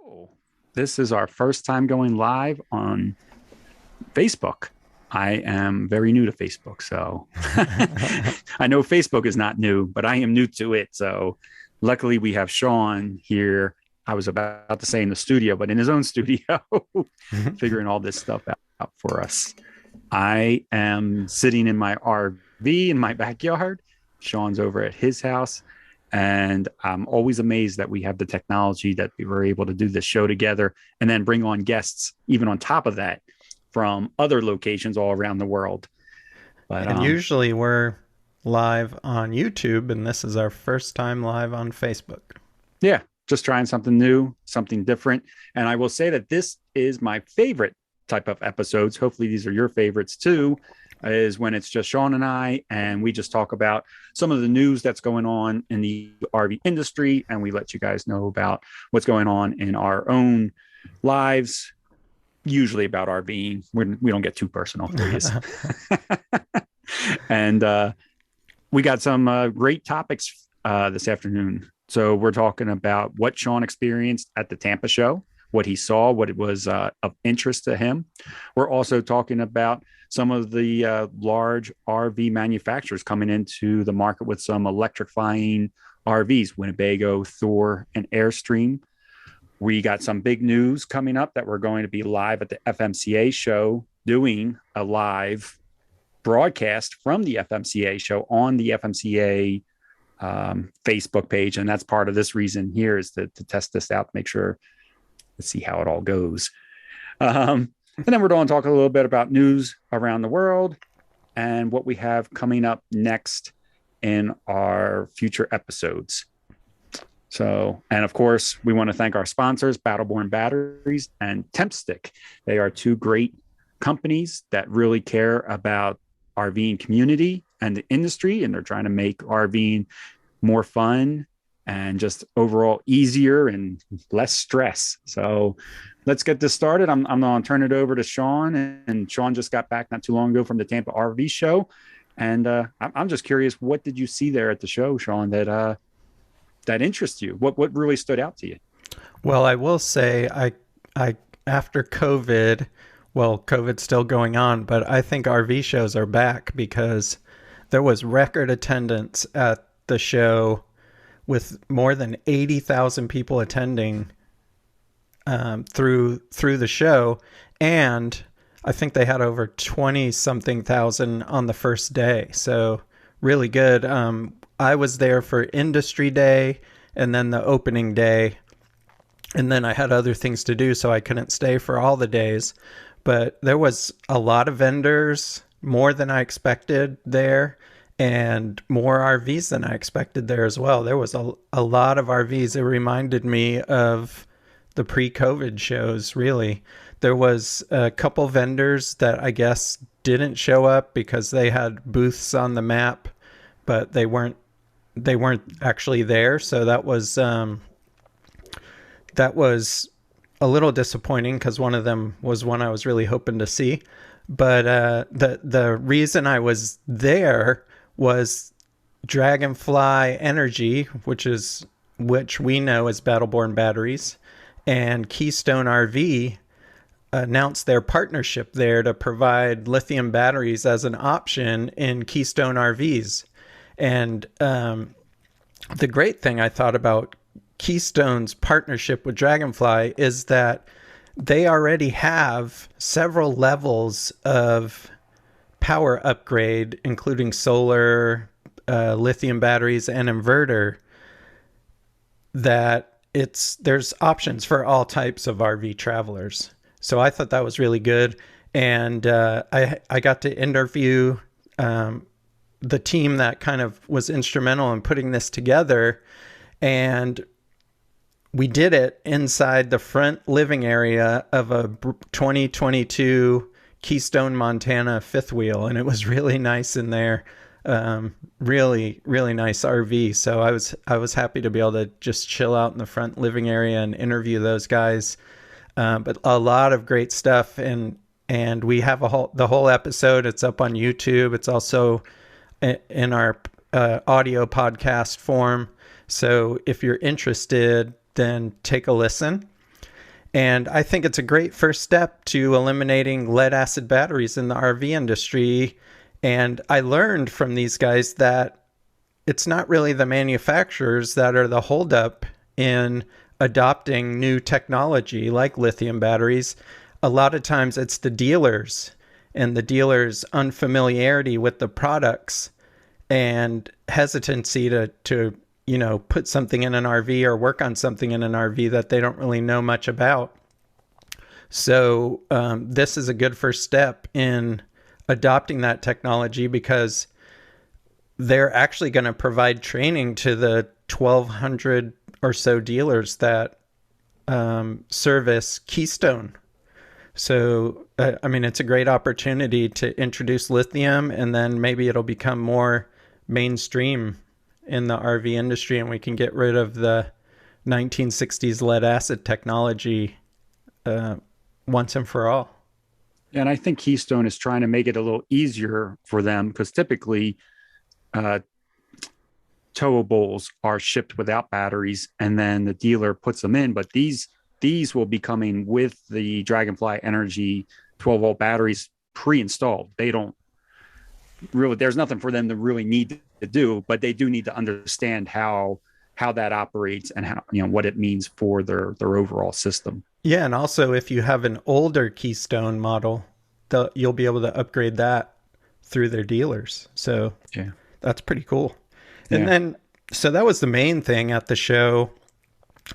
Oh, this is our first time going live on Facebook. I am very new to Facebook, so I know Facebook is not new, but I am new to it. So luckily we have Sean here. I was about to say in the studio, but in his own studio, figuring all this stuff out for us. I am sitting in my RV in my backyard. Sean's over at his house. And I'm always amazed that we have the technology that we were able to do this show together and then bring on guests, even on top of that, from other locations all around the world. But And usually we're live on YouTube, and this is our first time live on Facebook. yeah, just trying something new, something different. And I will say that this is my favorite type of episodes. Hopefully these are your favorites too, is when it's just Sean and we just talk about some of the news that's going on in the RV industry, and we let you guys know about what's going on in our own lives, usually about RVing. We don't get too personal for you. And we got some great topics this afternoon. So we're talking about what Sean experienced at the Tampa show, what he saw, what it was of interest to him. We're also talking about some of the large RV manufacturers coming into the market with some electrifying RVs, Winnebago, Thor, and Airstream. We got some big news coming up that we're going to be live at the FMCA show, doing a live broadcast from the FMCA show on the FMCA Facebook page. And that's part of this reason here, is to test this out, make sure, let's see how it all goes. And then we're going to talk a little bit about news around the world and what we have coming up next in our future episodes. So, and of course, we want to thank our sponsors, Battleborn Batteries and Tempstick. They are two great companies that really care about RVing community and the industry, and they're trying to make RVing more fun and just overall easier and less stress. So let's get this started. I'm going to turn it over to Sean, and Sean just got back not too long ago from the Tampa RV show. And I'm just curious, what did you see there at the show, Sean, that interests you? What really stood out to you? Well, I will say I after COVID, well, COVID's still going on, but I think RV shows are back because there was record attendance at the show with more than 80,000 people attending through the show. And I think they had over 20 something thousand on the first day. So really good. I was there for industry day and then the opening day. And then I had other things to do, so I couldn't stay for all the days. But there was a lot of vendors, more than I expected there, and more RVs than I expected there as well. There was a lot of RVs. It reminded me of the pre-COVID shows, really. There was a couple vendors that I guess didn't show up because they had booths on the map, but they weren't actually there. So that was a little disappointing because one of them was one I was really hoping to see. But the reason I was there was Dragonfly Energy, which we know as Battleborn Batteries, and Keystone RV announced their partnership there to provide lithium batteries as an option in Keystone RVs. And the great thing I thought about Keystone's partnership with Dragonfly is that they already have several levels of power upgrade, including solar, lithium batteries, and inverter, that there's options for all types of RV travelers. So I thought that was really good. And I got to interview the team that kind of was instrumental in putting this together. And we did it inside the front living area of a 2022 Keystone, Montana fifth wheel. And it was really nice in there. Really, really nice RV. So I was happy to be able to just chill out in the front living area and interview those guys. But a lot of great stuff. And we have the whole episode. It's up on YouTube. It's also in our audio podcast form. So if you're interested, then take a listen. And I think it's a great first step to eliminating lead acid batteries in the RV industry. And I learned from these guys that it's not really the manufacturers that are the holdup in adopting new technology like lithium batteries. A lot of times it's the dealers and the dealers' unfamiliarity with the products and hesitancy to put something in an RV or work on something in an RV that they don't really know much about. So this is a good first step in adopting that technology, because they're actually going to provide training to the 1,200 or so dealers that service Keystone. So, it's a great opportunity to introduce lithium, and then maybe it'll become more mainstream in the RV industry, and we can get rid of the 1960s lead acid technology once and for all. And I think Keystone is trying to make it a little easier for them, because typically towables are shipped without batteries and then the dealer puts them in. But these will be coming with the Dragonfly Energy 12-volt batteries pre-installed. They don't really, there's nothing for them to really need to do, but they do need to understand how that operates and how, what it means for their overall system. Yeah, and also if you have an older Keystone model, you'll be able to upgrade that through their dealers. So yeah, that's pretty cool. Yeah. And then, so that was the main thing at the show.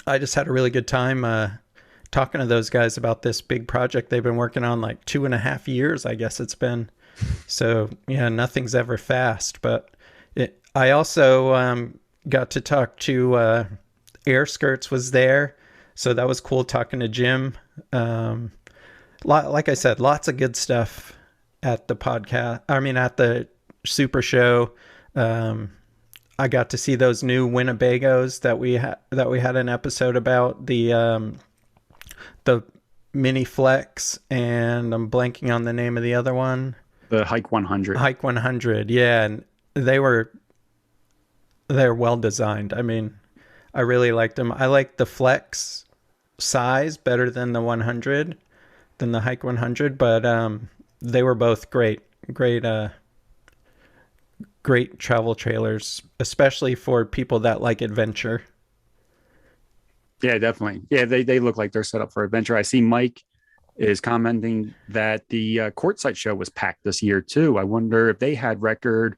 I just had a really good time talking to those guys about this big project they've been working on like 2.5 years, I guess it's been. So yeah, nothing's ever fast. But I also got to talk to Air Skirts was there. So that was cool talking to Jim. Like I said, lots of good stuff at the podcast. At the Super Show. I got to see those new Winnebagos that we had an episode about, the Mini Flex, and I'm blanking on the name of the other one. The Hike 100. Hike 100, yeah, and they're well designed. I really liked them. I like the Flex size better than the 100, than the Hike 100, but they were both great travel trailers, especially for people that like adventure. Yeah, definitely. Yeah, they look like they're set up for adventure. I see Mike is commenting that the Quartzsite show was packed this year too. I wonder if they had record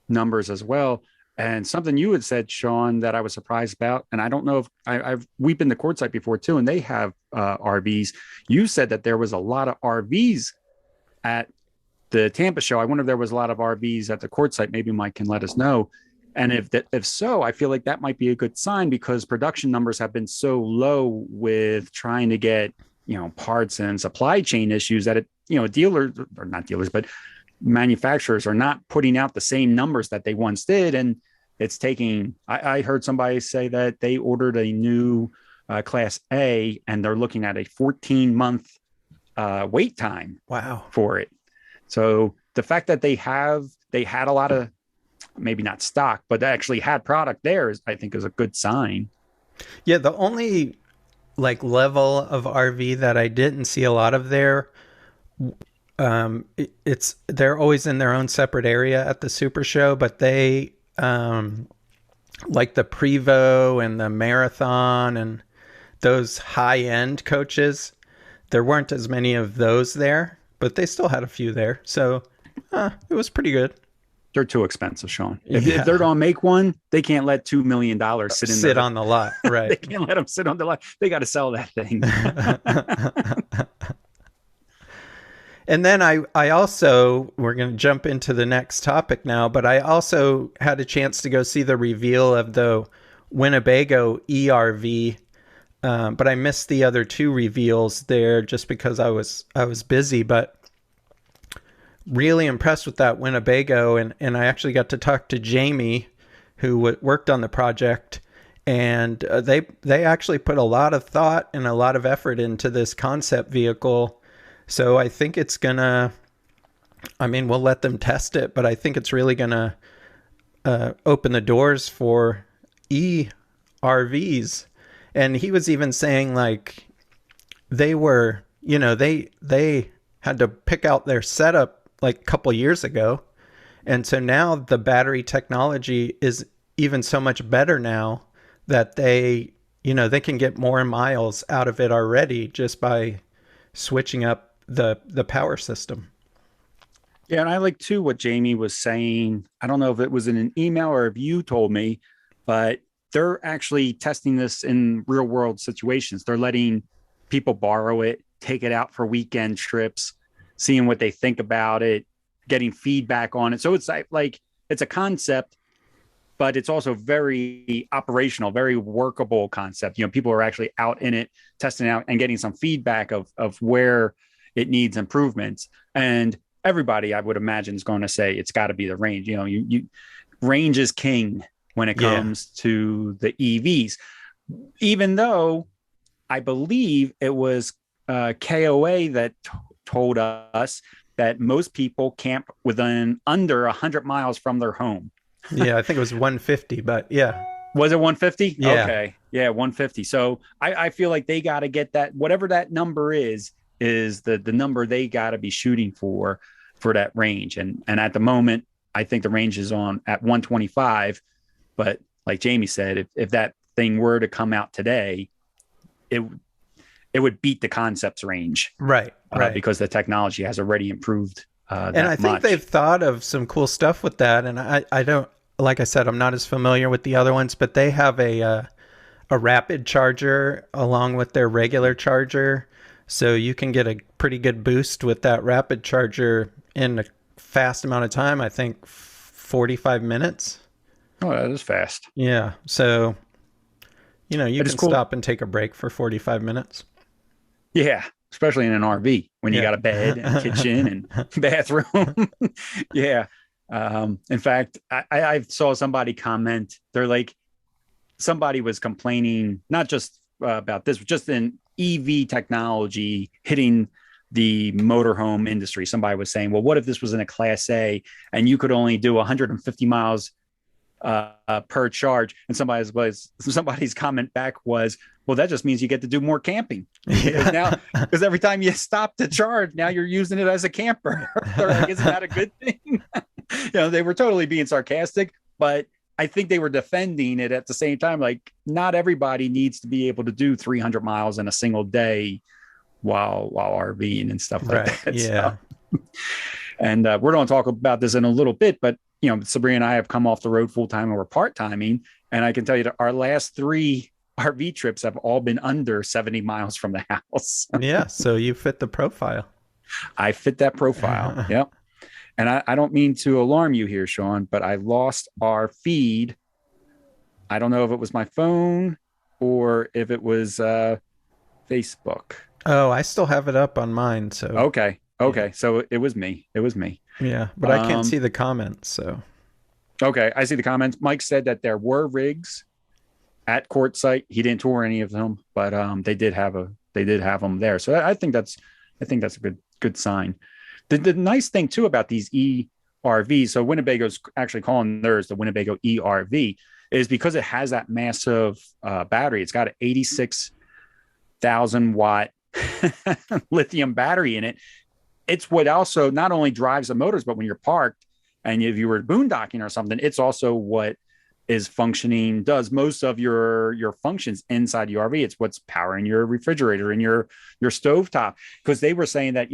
numbers as well. And something you had said, Sean, that I was surprised about, and I don't know if we've been to Quartzsite before too, and they have RVs. You said that there was a lot of RVs at the Tampa show. I wonder if there was a lot of RVs at the Quartzsite. Maybe Mike can let us know. And if so, I feel like that might be a good sign, because production numbers have been so low with trying to get, parts and supply chain issues that dealers, or not dealers, but manufacturers are not putting out the same numbers that they once did. And it's taking, I heard somebody say that they ordered a new Class A and they're looking at a 14-month wait time. Wow. For it. So the fact that they had a lot of, maybe not stock, but they actually had product there I think is a good sign. Yeah. The only level of RV that I didn't see a lot of there, they're always in their own separate area at the Super Show, but they like the Prevost and the Marathon and those high-end coaches, there weren't as many of those there, but they still had a few there. So it was pretty good. They're too expensive, Sean. If they're going to make one, they can't let $2 million sit on the lot. Right. They can't let them sit on the lot. They got to sell that thing. And then I also, we're going to jump into the next topic now, but I also had a chance to go see the reveal of the Winnebago ERV. But I missed the other two reveals there just because I was busy, but really impressed with that Winnebago. And I actually got to talk to Jamie, who worked on the project, and they actually put a lot of thought and a lot of effort into this concept vehicle. So I think it's gonna, we'll let them test it, but I think it's really gonna open the doors for ERVs. And he was even saying they were, they had to pick out their setup like a couple years ago. And so now the battery technology is even so much better now that they can get more miles out of it already just by switching up the power system. Yeah, and I like too what Jamie was saying. I don't know if it was in an email or if you told me, but they're actually testing this in real world situations. They're letting people borrow it, take it out for weekend trips, seeing what they think about it, getting feedback on it. So it's like it's a concept, but it's also very operational, very workable concept. People are actually out in it, testing out and getting some feedback of where it needs improvements. And everybody, I would imagine, is going to say it's got to be the range. Range is king when it comes to the EVs, even though I believe it was KOA that told us that most people camp within under 100 miles from their home. Yeah, I think it was 150, but yeah. Was it 150? Yeah. Okay. Yeah, 150. So I feel like they got to get that, whatever that number is the number they got to be shooting for that range. And at the moment, I think the range is on at 125. But like Jamie said, if that thing were to come out today, it would beat the concept's range. Right. Because the technology has already improved. And I think they've thought of some cool stuff with that. And I don't, like I said, I'm not as familiar with the other ones, but they have a rapid charger along with their regular charger. So you can get a pretty good boost with that rapid charger in a fast amount of time. I think 45 minutes. Oh, that is fast. Yeah. So, you can stop and take a break for 45 minutes. Yeah. Especially in an RV when you got a bed and kitchen and bathroom. Yeah. In fact, I saw somebody comment, they're like, somebody was complaining, not just about this, but just in EV technology hitting the motorhome industry. Somebody was saying, well, what if this was in a Class A and you could only do 150 miles per charge? And somebody's comment back was, well, that just means you get to do more camping. Because every time you stop to charge, now you're using it as a camper. Like, isn't that a good thing? They were totally being sarcastic, but I think they were defending it at the same time. Like, not everybody needs to be able to do 300 miles in a single day while RVing and stuff like that. Yeah. So, and we're going to talk about this in a little bit, but Sabrina and I have come off the road full time and we're part timing. And I can tell you that our last 3 RV trips have all been under 70 miles from the house. Yeah. So you fit the profile. I fit that profile. Yep. And I don't mean to alarm you here, Sean, but I lost our feed. I don't know if it was my phone or if it was Facebook. Oh, I still have it up on mine. So okay. Yeah. So it was me. Yeah, but I can't see the comments. So okay, I see the comments. Mike said that there were rigs at Quartzsite. He didn't tour any of them, but they did have them there. So I think that's a good sign. The nice thing too about these ERVs, so Winnebago's actually calling theirs the Winnebago ERV, is because it has that massive battery. It's got an 86,000 watt lithium battery in it. It's what also not only drives the motors, but when you're parked and if you were boondocking or something, it's also what is functioning, does most of your functions inside the RV. It's what's powering your refrigerator and your stovetop. Because they were saying that,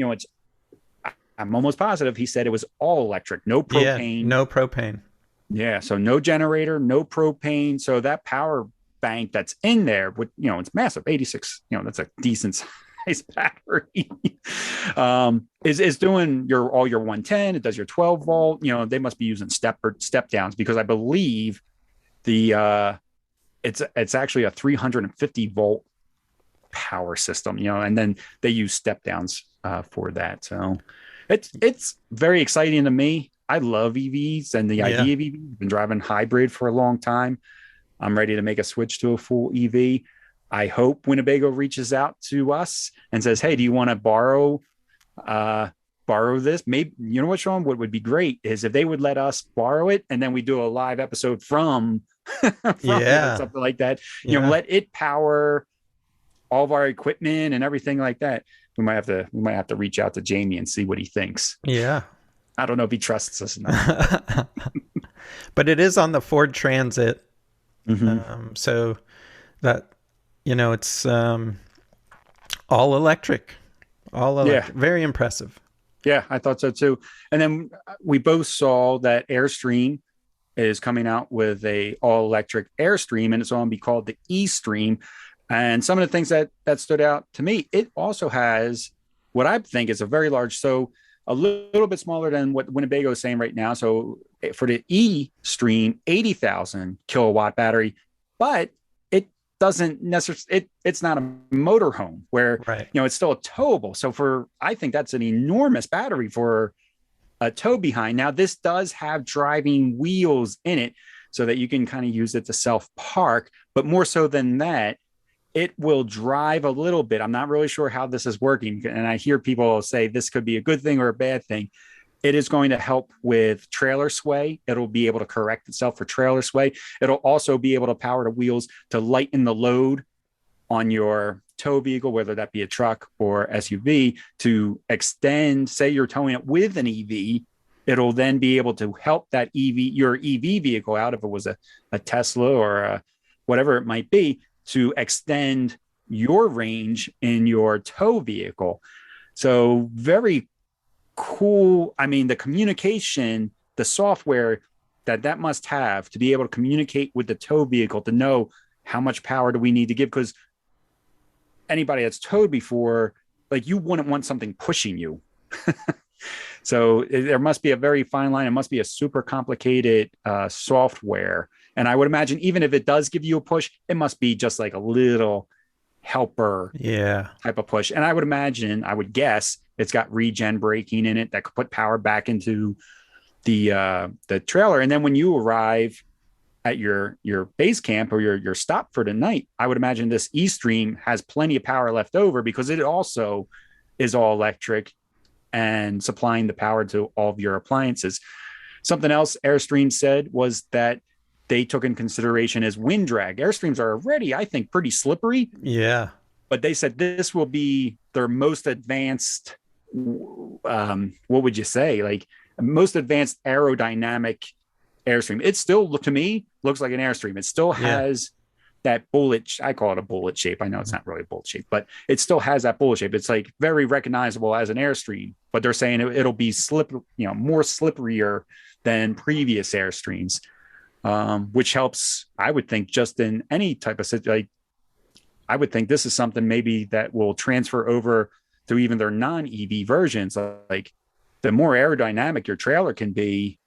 I'm almost positive he said it was all electric, no propane. Yeah, no propane. Yeah, so no generator, no propane. So that power bank that's in there, with it's massive, 86. That's a decent size battery. Is doing all your 110. It does your 12 volt. They must be using step downs because I believe it's actually a 350 volt power system. And then they use step downs for that. So it's very exciting to me. I love EVs and the idea of EVs. I've been driving hybrid for a long time. I'm ready to make a switch to a full EV. I hope Winnebago reaches out to us and says, hey, do you want to borrow this? Maybe, you know what, Sean, what would be great is if they would let us borrow it and then we do a live episode from something like that. Let it power all of our equipment and everything like that. We might have to reach out to Jamie and see what he thinks. Yeah. I don't know if he trusts us enough. But it is on the Ford Transit. Mm-hmm. So that, it's all electric. All electric. Yeah. Very impressive. Yeah, I thought so too. And then we both saw that Airstream is coming out with a all electric Airstream, and it's going to be called the E-Stream. And some of the things that stood out to me, it also has what I think is a very large, so a little bit smaller than what Winnebago is saying right now. So for the E-Stream, 80,000 kilowatt battery, but it doesn't necessarily, it's not a motorhome where, Right. it's still a towable. So I think that's an enormous battery for a tow behind. Now, this does have driving wheels in it so that you can kind of use it to self park, but more so than that, it will drive a little bit. I'm not really sure how this is working. And I hear people say this could be a good thing or a bad thing. It is going to help with trailer sway. It'll be able to correct itself for trailer sway. It'll also be able to power the wheels to lighten the load on your tow vehicle, whether that be a truck or SUV, to extend, say you're towing it with an EV, it'll then be able to help that your EV vehicle out, if it was a Tesla or whatever it might be, to extend your range in your tow vehicle. So very cool. I mean, the communication, the software that must have to be able to communicate with the tow vehicle to know how much power do we need to give, because anybody that's towed before, like, you wouldn't want something pushing you. So there must be a very fine line. It must be a super complicated software. And I would imagine even if it does give you a push, it must be just like a little helper type of push. And I would guess it's got regen braking in it that could put power back into the trailer. And then when you arrive at your base camp or your stop for the night, I would imagine this E-Stream has plenty of power left over because it also is all electric and supplying the power to all of your appliances. Something else Airstream said was that they took in consideration as wind drag. Airstreams are already, I think, pretty slippery. Yeah. But they said this will be their most advanced, what would you say? Like, most advanced aerodynamic Airstream. It still, to me, looks like an Airstream. It still has that bullet. I call it a bullet shape. I know it's not really a bullet shape, but it still has that bullet shape. It's like very recognizable as an Airstream, but they're saying it'll be more slipperier than previous Airstreams, which helps, I would think, just in any type of situation. Like, I would think this is something maybe that will transfer over to even their non-EV versions. Like, the more aerodynamic your trailer can be,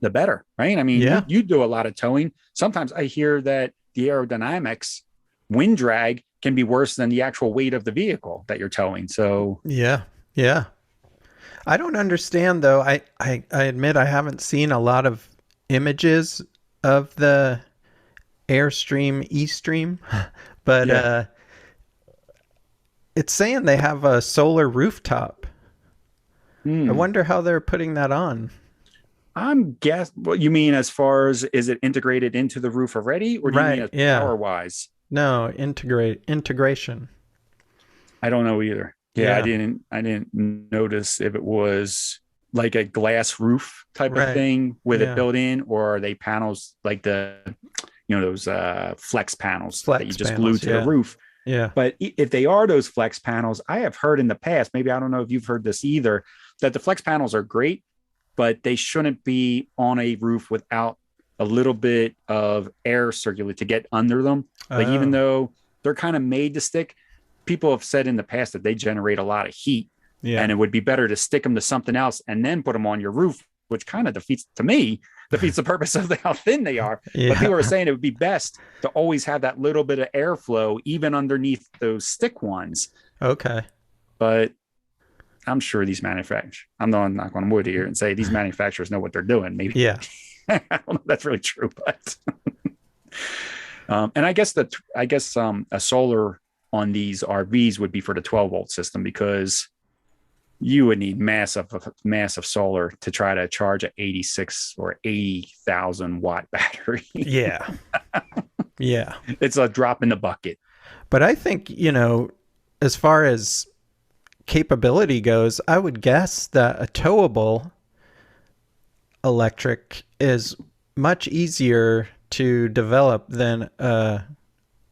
the better, right? I mean, you do a lot of towing. Sometimes I hear that the aerodynamics, wind drag, can be worse than the actual weight of the vehicle that you're towing. So yeah. I don't understand, though. I admit I haven't seen a lot of images of the Airstream E-Stream, but it's saying they have a solar rooftop. I wonder how they're putting that on. I'm guessing. What you mean, as far as, is it integrated into the roof already, or do you mean as power wise? No, integration. I don't know either. I didn't notice if it was like a glass roof type of thing with it built in, or are they panels like those flex panels that you just glue to the roof. Yeah. But if they are those flex panels, I have heard in the past, maybe I don't know if you've heard this either, that the flex panels are great, but they shouldn't be on a roof without a little bit of air circulate to get under them. Like, even though they're kind of made to stick, people have said in the past that they generate a lot of heat, and it would be better to stick them to something else and then put them on your roof, which kind of defeats the purpose of how thin they are. But people are saying it would be best to always have that little bit of airflow even underneath those stick ones. Okay. But I'm sure these manufacturers, I'm not knock on wood here and say these manufacturers know what they're doing. Maybe. Yeah. I don't know if that's really true, but and I guess a solar on these RVs would be for the 12-volt system, because you would need massive solar to try to charge an 86 or 80,000 watt battery. Yeah. It's a drop in the bucket. But I think, as far as capability goes, I would guess that a towable electric is much easier to develop than a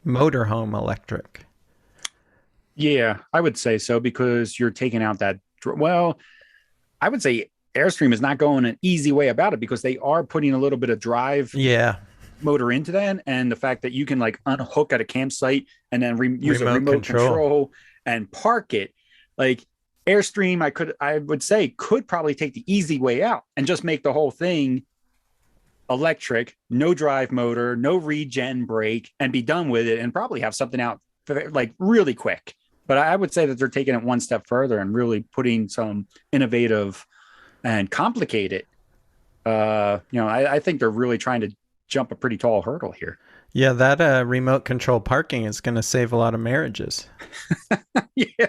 motorhome electric. Yeah, I would say so because you're taking out that. Well, I would say Airstream is not going an easy way about it because they are putting a little bit of drive Yeah. motor into that, and the fact that you can like unhook at a campsite and then use a remote control and park it. Like Airstream, I would say could probably take the easy way out and just make the whole thing electric, no drive motor, no regen brake, and be done with it, and probably have something out like really quick. But I would say that they're taking it one step further and really putting some innovative and complicated. I think they're really trying to jump a pretty tall hurdle here. Yeah, that remote control parking is going to save a lot of marriages. Yeah,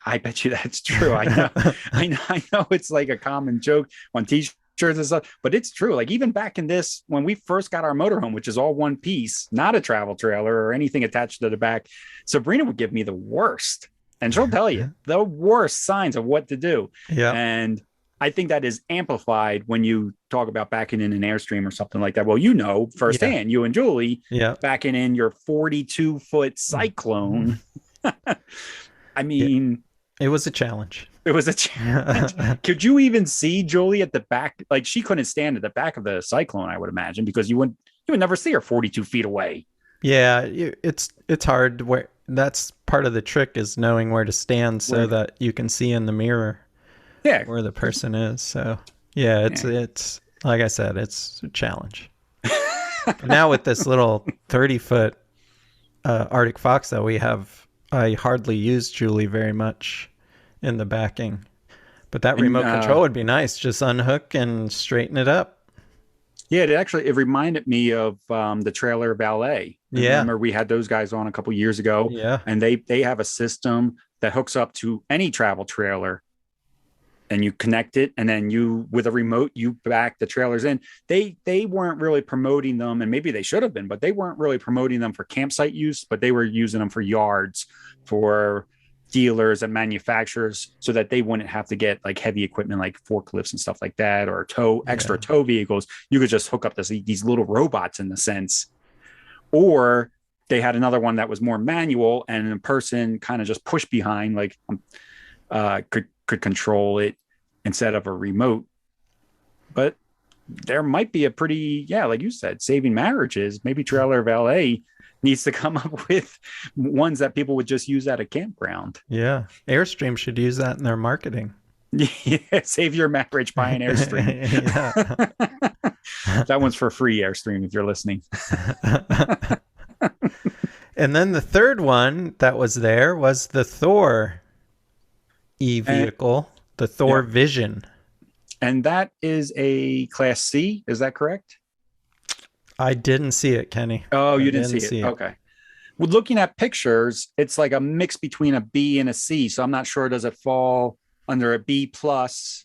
I bet you that's true. I know it's like a common joke on t-shirts and stuff, but it's true. Like even back in this, when we first got our motorhome, which is all one piece, not a travel trailer or anything attached to the back, Sabrina would give me the worst, and she'll tell you the worst signs of what to do. Yeah, and I think that is amplified when you talk about backing in an Airstream or something like that. Well, firsthand, you and Julie, backing in your 42-foot Cyclone. I mean, it was a challenge. It was a challenge. Could you even see Julie at the back? Like she couldn't stand at the back of the Cyclone, I would imagine, because you would never see her 42 feet away. Yeah, it's hard. That's part of the trick is knowing where to stand so that you can see in the mirror. Yeah, where the person is. So yeah, it's like I said, it's a challenge. Now with this little 30-foot Arctic Fox that we have, I hardly use Julie very much in the backing. But that remote control would be nice. Just unhook and straighten it up. Yeah, it reminded me of the Trailer Valet. Remember we had those guys on a couple years ago. Yeah, and they have a system that hooks up to any travel trailer. And you connect it, and then with a remote, you back the trailers in. They weren't really promoting them, and maybe they should have been, but they weren't really promoting them for campsite use, but they were using them for yards, for dealers and manufacturers, so that they wouldn't have to get like heavy equipment like forklifts and stuff like that, or extra tow vehicles. You could just hook up these little robots in a sense. Or they had another one that was more manual, and a person kind of just push behind, like could control it instead of a remote. But there might be a pretty, like you said, saving marriages. Maybe Trailer Valet needs to come up with ones that people would just use at a campground. Yeah. Airstream should use that in their marketing. Yeah, save your marriage by an Airstream. That one's for free, Airstream, if you're listening. And then the third one that was there was the Thor e-vehicle, the Thor Vision. And that is a Class C, is that correct? I didn't see it, Kenny. Oh, you didn't see it? Okay. Well, looking at pictures, it's like a mix between a B and a C. So I'm not sure, does it fall under a B plus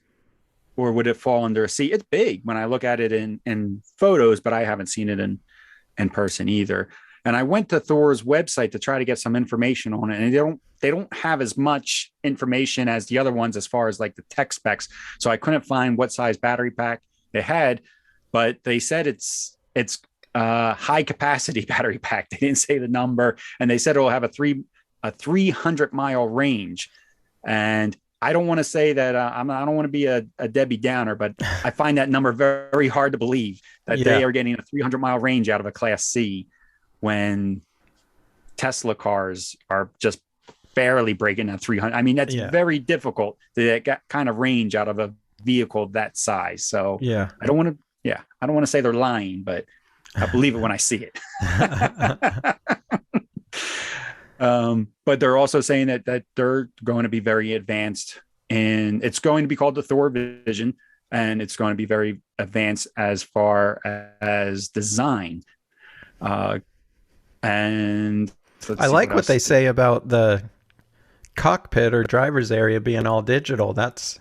or would it fall under a C? It's big when I look at it in photos, but I haven't seen it in person either. And I went to Thor's website to try to get some information on it, and they don't have as much information as the other ones as far as like the tech specs. So I couldn't find what size battery pack they had, but they said it's high capacity battery pack. They didn't say the number, and they said it'll have a 300-mile range. And I don't want to say that I don't want to be a Debbie Downer, but I find that number very, very hard to believe that they are getting a 300-mile range out of a Class C when Tesla cars are just barely breaking that 300. I mean, that's very difficult to get kind of range out of a vehicle that size. So I don't want to say they're lying, but I believe it when I see it. But they're also saying that they're going to be very advanced, and it's going to be called the Thor Vision, and it's going to be very advanced as far as design. And I like what they say about the cockpit or driver's area being all digital. That's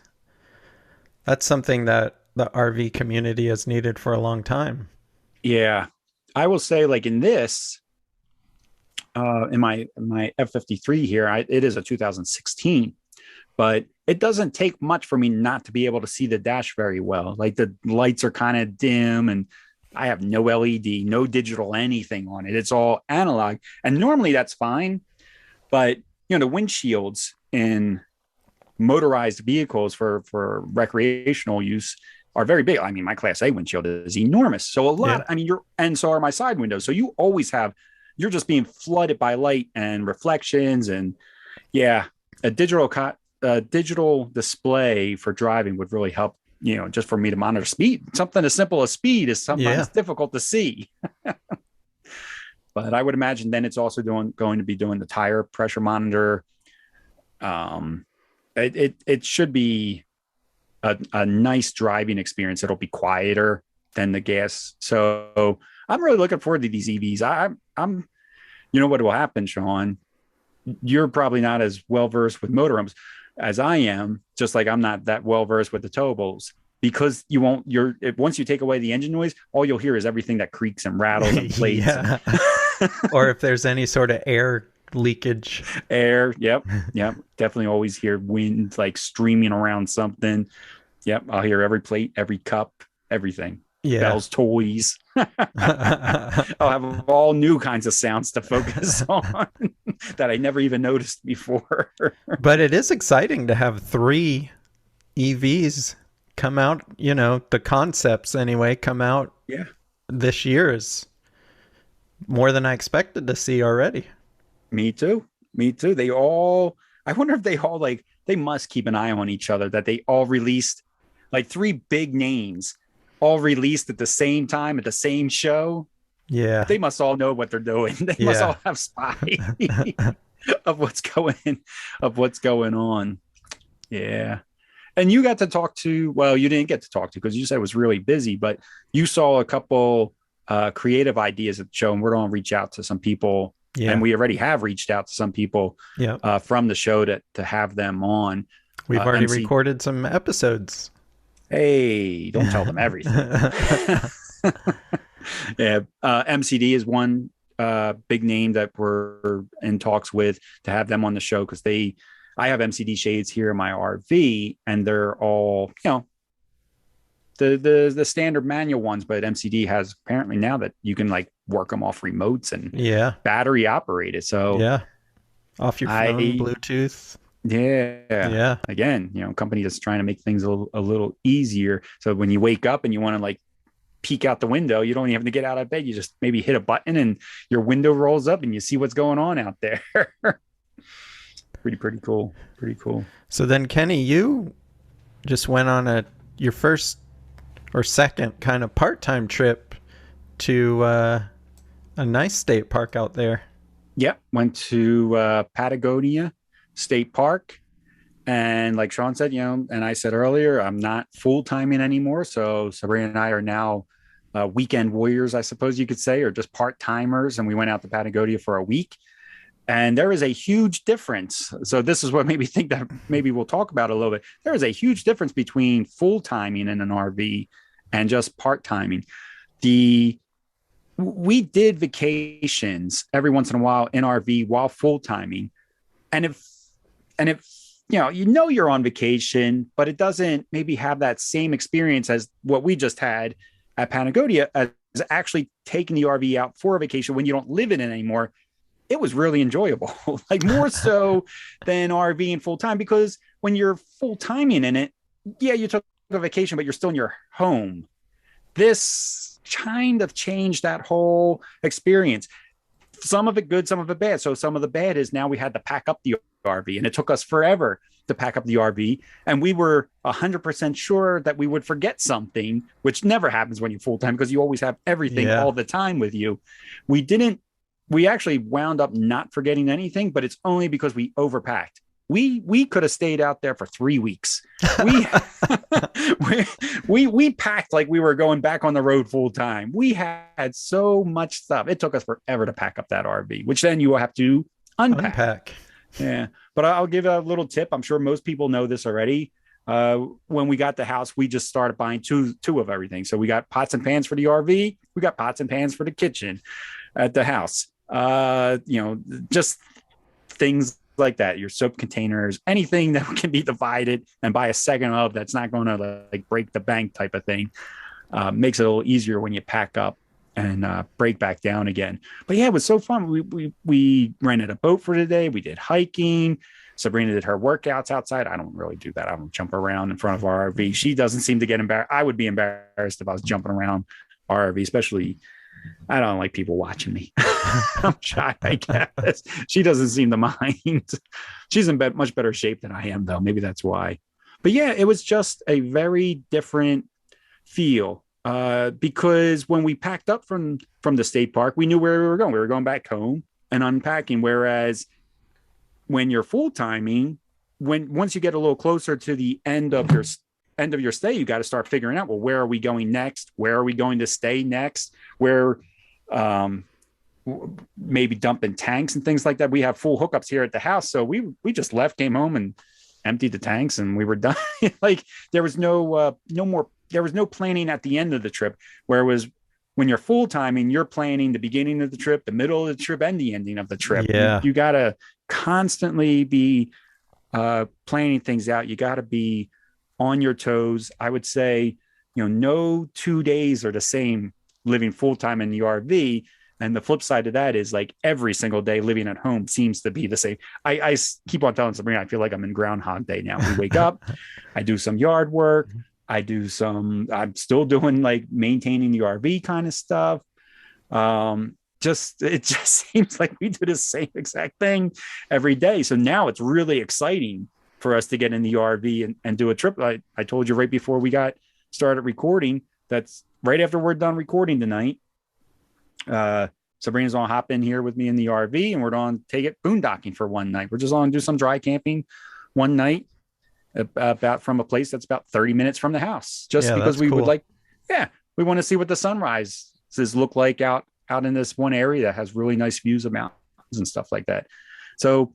something that the RV community has needed for a long time. Yeah. I will say, like in this, in my F53 here, it is a 2016, but it doesn't take much for me not to be able to see the dash very well. Like the lights are kind of dim, and I have no LED, no digital anything on it. It's all analog, and normally that's fine. But the windshields in motorized vehicles for recreational use are very big. I mean, my Class A windshield is enormous. So a lot, Yeah. I mean, and so are my side windows. So you're just being flooded by light and reflections. And yeah, a digital display for driving would really help, just for me to monitor speed. Something as simple as speed is Yeah. sometimes difficult to see. But I would imagine then it's also going to be doing the tire pressure monitor. It should be a nice driving experience. It'll be quieter than the gas. So I'm really looking forward to these EVs. I'm what will happen, Sean? You're probably not as well versed with motorhomes as I am, just like I'm not that well versed with the towables, because once you take away the engine noise, all you'll hear is everything that creaks and rattles and plates. Yeah. Or if there's any sort of air leakage. Air. Yep. Definitely always hear wind like streaming around something. Yep. I'll hear every plate, every cup, everything. Yeah. Bells, toys. I'll have all new kinds of sounds to focus on that I never even noticed before. But it is exciting to have 3 EVs come out, the concepts anyway, come out Yeah. this year is more than I expected to see already. Me too. I wonder if they all they must keep an eye on each other, that they all released like 3 big names all released at the same time at the same show. Yeah. They must all know what they're doing. They must all have spy of what's going on. Yeah. And you got to talk to, well, you didn't get to talk to because you said it was really busy, but you saw a couple creative ideas at the show, and we're going to reach out to some people. Yeah. And we already have reached out to some people from the show to have them on. We've already recorded some episodes. Hey, don't tell them everything. Yeah. MCD is one big name that we're in talks with to have them on the show, because I have MCD shades here in my RV, and they're all, the standard manual ones, but MCD has apparently now that you can like work them off remotes and battery operated. So off your phone, Bluetooth. Yeah. Again, company that's trying to make things a little easier. So when you wake up and you want to like peek out the window, you don't even have to get out of bed. You just maybe hit a button and your window rolls up and you see what's going on out there. Pretty cool. So then, Kenny, you just went on your first or second kind of part-time trip to a nice state park out there. Yep. Went to Patagonia State Park. And like Sean said, and I said earlier, I'm not full-timing anymore. So Sabrina and I are now weekend warriors, I suppose you could say, or just part-timers. And we went out to Patagonia for a week. And there is a huge difference. So this is what made me think that maybe we'll talk about it a little bit. There is a huge difference between full-timing in an RV and just part-timing. We did vacations every once in a while in RV while full-timing. And if you're on vacation, but it doesn't maybe have that same experience as what we just had at Patagonia, as actually taking the RV out for a vacation when you don't live in it anymore. It was really enjoyable, like more so than RVing full time, because when you're full timing in it, you took a vacation, but you're still in your home. This kind of changed that whole experience. Some of it good, some of it bad. So some of the bad is now we had to pack up the RV, and it took us forever to pack up the RV. And we were 100% sure that we would forget something, which never happens when you're full time, because you always have everything all the time with you. We actually wound up not forgetting anything, but it's only because we overpacked. We could have stayed out there for 3 weeks. We packed like we were going back on the road full time. We had so much stuff. It took us forever to pack up that RV, which then you will have to unpack. Yeah. But I'll give a little tip. I'm sure most people know this already. when we got the house, we just started buying two of everything. So we got pots and pans for the RV. We got pots and pans for the kitchen at the house. Just things like that. Your soap containers, anything that can be divided and buy a second of that's not going to like break the bank type of thing. Makes it a little easier when you pack up and break back down again. But yeah, it was so fun. We rented a boat for today. We did hiking. Sabrina did her workouts outside. I don't really do that. I don't jump around in front of our RV. She doesn't seem to get embarrassed. I would be embarrassed if I was jumping around our RV, especially. I don't like people watching me. I'm shy, I guess. She doesn't seem to mind. She's in much better shape than I am, though. Maybe that's why. But yeah, it was just a very different feel. Because when we packed up from the state park, we knew where we were going. We were going back home and unpacking. Whereas when you're full timing, once you get a little closer to the end of your stay, you got to start figuring out, well, where are we going next? Where are we going to stay next? Where maybe dumping tanks and things like that. We have full hookups here at the house, so we just left, came home, and emptied the tanks, and we were done. Like there was no planning at the end of the trip, where it was when you're full timing, you're planning the beginning of the trip, the middle of the trip, and the ending of the trip. Yeah. You got to constantly be planning things out. You got to be on your toes. I would say, no 2 days are the same living full time in the RV. And the flip side of that is like every single day living at home seems to be the same. I keep on telling Sabrina, I feel like I'm in Groundhog Day now. We wake up, I do some yard work. I'm still doing like maintaining the RV kind of stuff. It just seems like we do the same exact thing every day. So now it's really exciting for us to get in the RV and do a trip. I told you right before we got started recording, that's right after we're done recording tonight. Sabrina's gonna hop in here with me in the RV, and we're gonna take it boondocking for one night. We're just gonna do some dry camping one night, about from a place that's about 30 minutes from the house, just because we would we want to see what the sunrises look like out in this one area that has really nice views of mountains and stuff like that. So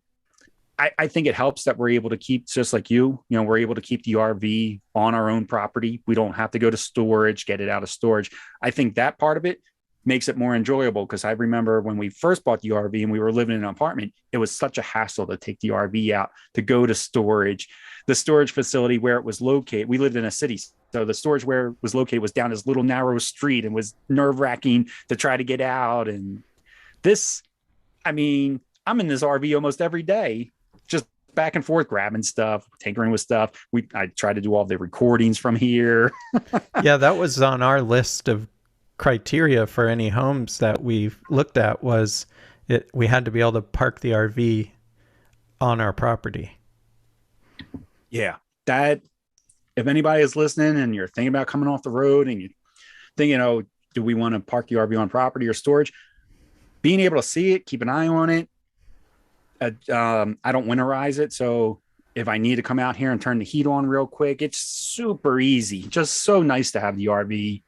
I think it helps that we're able to keep, just like we're able to keep the RV on our own property. We don't have to go to storage, get it out of storage. I think that part of it makes it more enjoyable, because I remember when we first bought the RV and we were living in an apartment, it was such a hassle to take the RV out, to go to storage. The storage facility where it was located, we lived in a city, so the storage where it was located was down this little narrow street and was nerve-wracking to try to get out. And I'm in this RV almost every day, just back and forth, grabbing stuff, tinkering with stuff. I try to do all the recordings from here. Yeah, that was on our list of criteria for any homes that we've looked at. We had to be able to park the RV on our property. Yeah, that if anybody is listening and you're thinking about coming off the road and you think, do we want to park the RV on property or storage? Being able to see it, keep an eye on it. I don't winterize it, so if I need to come out here and turn the heat on real quick, it's super easy. Just so nice to have the RV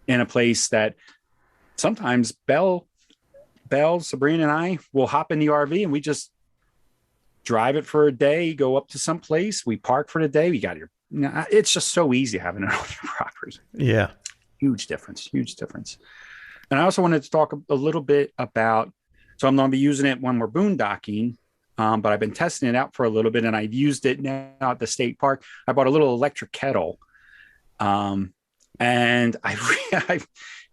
in a place that sometimes Belle, Sabrina, and I will hop in the RV and we just drive it for a day, go up to some place, we park for the day. It's just so easy having it on your property. Yeah. Huge difference. And I also wanted to talk a little bit about, so I'm going to be using it when we're boondocking, but I've been testing it out for a little bit, and I've used it now at the state park. I bought a little electric kettle. And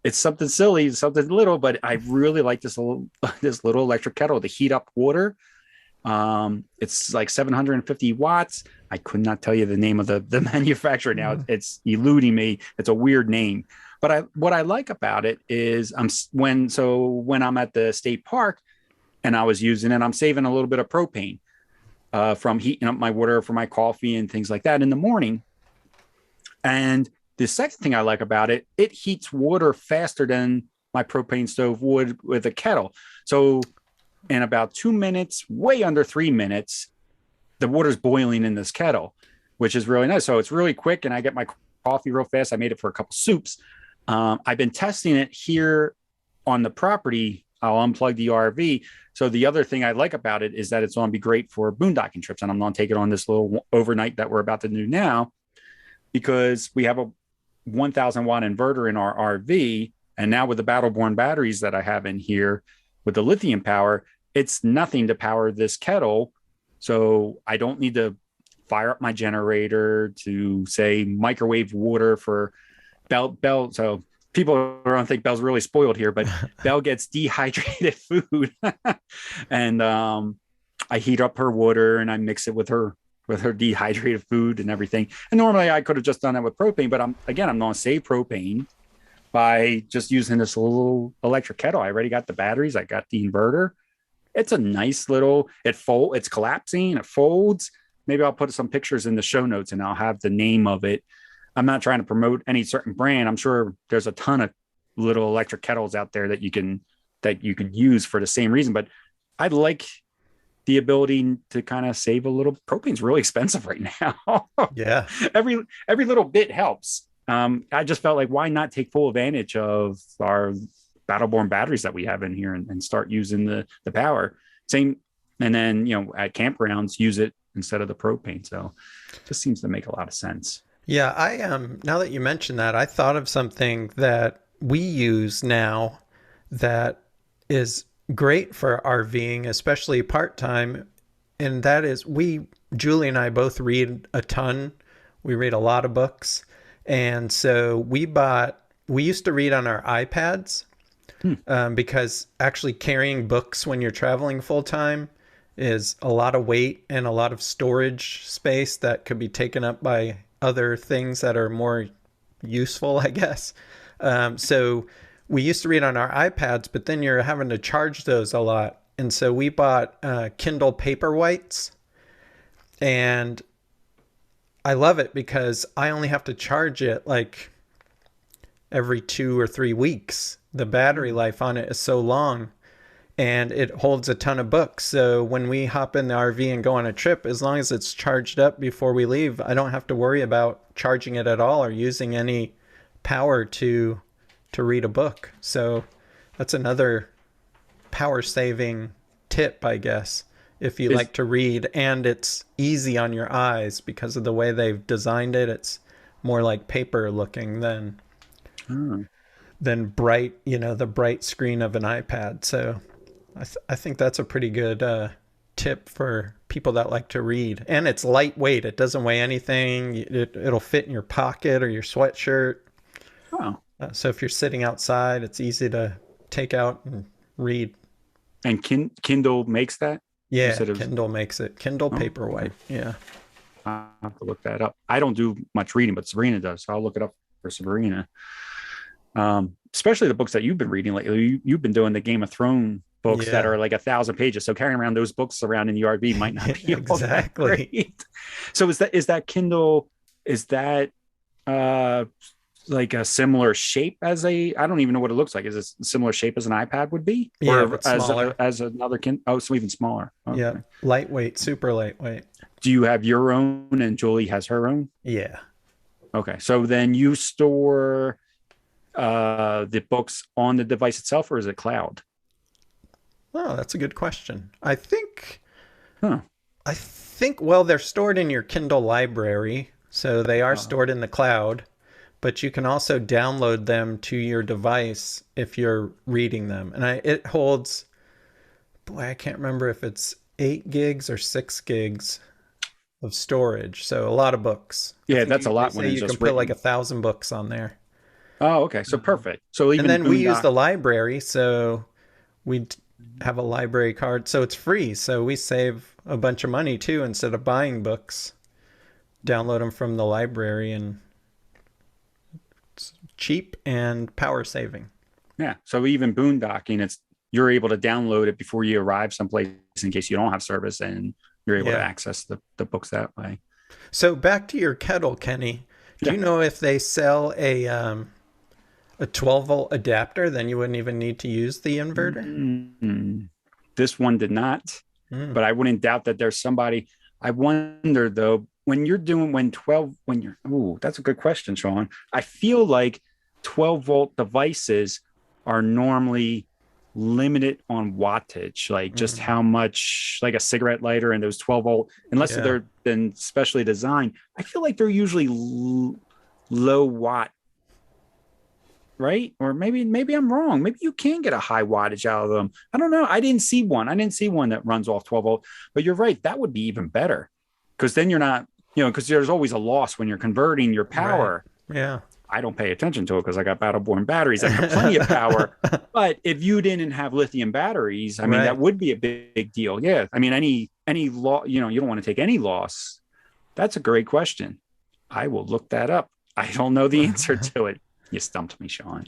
it's something silly, something little, but I really like this little electric kettle to heat up water. It's like 750 watts. I could not tell you the name of the manufacturer now. It's eluding me. It's a weird name. But what I like about it is when I'm at the state park and I was using it, I'm saving a little bit of propane from heating up my water for my coffee and things like that in the morning. And the second thing I like about it, it heats water faster than my propane stove would with a kettle. So in about 2 minutes, way under 3 minutes, the water's boiling in this kettle, which is really nice. So it's really quick, and I get my coffee real fast. I made it for a couple soups. I've been testing it here on the property I'll unplug the RV. So the other thing I like about it is that it's going to be great for boondocking trips. And I'm going to take it on this little overnight that we're about to do now, because we have a 1,000-watt inverter in our RV. And now with the Battleborn batteries that I have in here with the lithium power, it's nothing to power this kettle. So I don't need to fire up my generator to, say, microwave water for Bell. So people are going to think Bell's really spoiled here, but Bell gets dehydrated food. And I heat up her water and I mix it with her dehydrated food and everything. And normally I could have just done that with propane, but I'm going to save propane by just using this little electric kettle. I already got the batteries. I got the inverter. It's a nice little, it's collapsing, it folds. Maybe I'll put some pictures in the show notes and I'll have the name of it. I'm not trying to promote any certain brand. I'm sure there's a ton of little electric kettles out there that you could use for the same reason, but I like the ability to kind of save a little. Propane's really expensive right now. Yeah. Every little bit helps. I just felt like, why not take full advantage of our Battleborn batteries that we have in here and start using the power. Same. And then, at campgrounds, use it instead of the propane. So it just seems to make a lot of sense. Yeah. Now that you mentioned that, I thought of something that we use now that is great for RVing, especially part-time. And that is, Julie and I both read a ton. We read a lot of books. And so we used to read on our iPads because actually carrying books when you're traveling full time is a lot of weight and a lot of storage space that could be taken up by other things that are more useful, I guess. So we used to read on our iPads, but then you're having to charge those a lot. And so we bought Kindle Paperwhites, and I love it because I only have to charge it like every 2 or 3 weeks. The battery life on it is so long, and it holds a ton of books. So when we hop in the RV and go on a trip, as long as it's charged up before we leave, I don't have to worry about charging it at all or using any power to read a book. So that's another power saving tip, I guess, if you like to read, and it's easy on your eyes because of the way they've designed it. It's more like paper looking than bright, the bright screen of an iPad. So I think that's a pretty good tip for people that like to read. And it's lightweight. It doesn't weigh anything. It'll fit in your pocket or your sweatshirt. Oh. So if you're sitting outside, it's easy to take out and read. And Kindle makes that? Yeah, Kindle makes it. Kindle Paperwhite. Yeah. I'll have to look that up. I don't do much reading, but Sabrina does. So I'll look it up for Sabrina. Especially the books that you've been reading lately. You've been doing the Game of Thrones books that are like 1,000 pages. So carrying around those books around in the RV might not be exactly great. So is that Kindle? Is that like a similar shape as I don't even know what it looks like. Is it a similar shape as an iPad would be? Yeah, or as another Kindle? Oh, so even smaller. Okay. Yeah, lightweight, super lightweight. Do you have your own and Julie has her own? Yeah. Okay, so then you store the books on the device itself, or is it cloud? Oh, that's a good question. I think, well, they're stored in your Kindle library, so they are stored in the cloud, but you can also download them to your device if you're reading them. And it holds, I can't remember if it's 8 gigs or 6 gigs of storage. So a lot of books. Yeah, that's a lot when it's you just can put like 1,000 books on there. Oh, okay. So perfect. So even, and then we use the library, so we have a library card, so it's free. So we save a bunch of money too. Instead of buying books, download them from the library, and it's cheap and power saving. Yeah. So even boondocking, you're able to download it before you arrive someplace in case you don't have service, and you're able to access the books that way. So back to your kettle, Kenny. Do you know if they sell a 12-volt adapter? Then you wouldn't even need to use the inverter? Mm-hmm. This one did not, but I wouldn't doubt that there's somebody. I wonder though, that's a good question, Sean. I feel like 12-volt devices are normally limited on wattage, like just Mm, how much, like a cigarette lighter and those 12-volt, unless yeah. they're been specially designed. I feel like they're usually low watt, right? Or maybe I'm wrong. Maybe you can get a high wattage out of them. I don't know. I didn't see one. I didn't see one that runs off 12-volt. But you're right. That would be even better because then you're not, because there's always a loss when you're converting your Right. power. Yeah. I don't pay attention to it because I got battle-born batteries that have plenty of power. But if you didn't have lithium batteries, I mean, that Right. would be a big deal. Yeah. I mean, any law, you don't want to take any loss. That's a great question. I will look that up. I don't know the answer to it. You stumped me, Sean.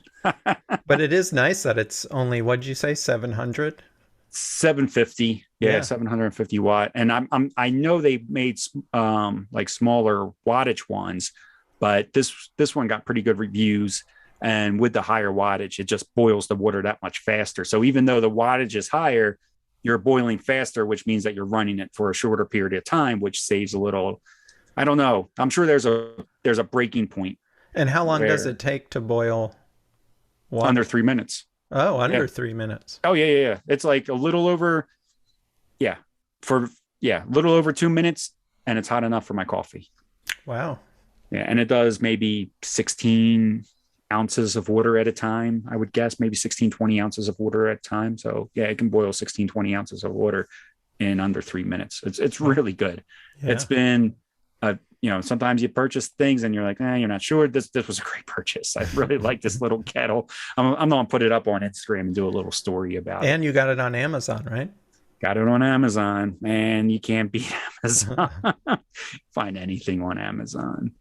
But it is nice that it's only, what'd you say, 700? 750, yeah, Yeah. 750 watt. And I know they made like smaller wattage ones, but this one got pretty good reviews. And with the higher wattage, it just boils the water that much faster. So even though the wattage is higher, you're boiling faster, which means that you're running it for a shorter period of time, which saves a little. I don't know. I'm sure there's a breaking point And how long does where it take to boil water? under 3 minutes. Oh, Yeah. under 3 minutes. Oh yeah. It's like a little over, yeah, for a little over 2 minutes, and it's hot enough for my coffee. Wow. Yeah, and it does maybe 16 ounces of water at a time. I would guess maybe 16, 20 ounces of water at a time. So yeah, it can boil 16, 20 ounces of water in under 3 minutes. It's really good. It's Yeah. been sometimes you purchase things and you're like, you're not sure. This was a great purchase. I really like this little kettle. I'm gonna put it up on Instagram and do a little story about it. And you got it on Amazon, right? Got it on Amazon. Man, you can't beat Amazon. Find anything on Amazon.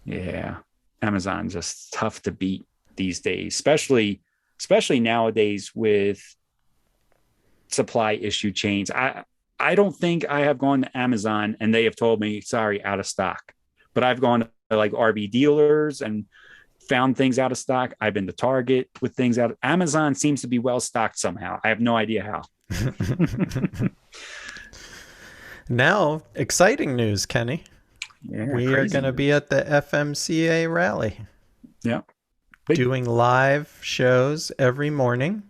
Yeah. Amazon just tough to beat these days, especially nowadays with supply issue chains. I don't think I have gone to Amazon and they have told me, sorry, out of stock. But I've gone to like RV dealers and found things out of stock. I've been to Target with things out. Amazon seems to be well stocked somehow. I have no idea how. Now, exciting news, Kenny. Yeah, We are going to be at the FMCA rally yeah. doing live shows every morning,